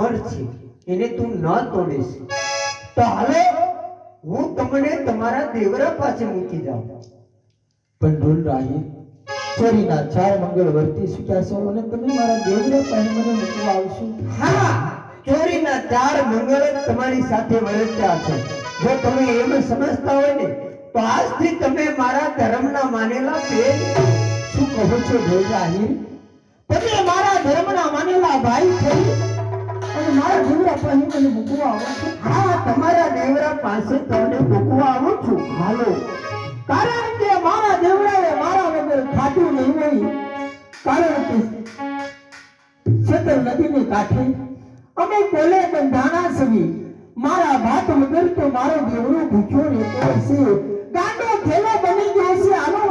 અમર છે, એને તું ન તોડીશ તો હાલો હું તમને તમારા દેવરા પાસે મૂકી જાઉં. પણ ઢોલ રાહી ચોરીના 4 મંગળ વર્તી ચૂક્યા છો અને તમે મારા દેવરા પાસે મને મૂકવા આવશો? હા, ચોરીના 4 મંગળ તમારી સાથે વર્ત્યા છે. જો તમે એમ સમજતા હોય ને તો આજથી તમે મારા ધર્મના માનેલા બેન. શું કહો છો ઢોલ રાહી? તમે મારા ધર્મના માનેલા ભાઈ છો અને મારા દેવરા પાસે મને મૂકવા આવો છો? હા, તમારા દેવરા પાસે તમને મૂકવા આવું છું. હાલો, કારણ કે મારા દેવરાએ મારા વગર ખાધું નહીં હોય. કારણ કે સતર નદીને કાંઠે અમે કોલે બંધાણા છીએ. મારા ભાત વગર તો મારો દેવરો ભૂખ્યો રહેતો હશે, ગાંડો થેલો બની ગયો છે. આનો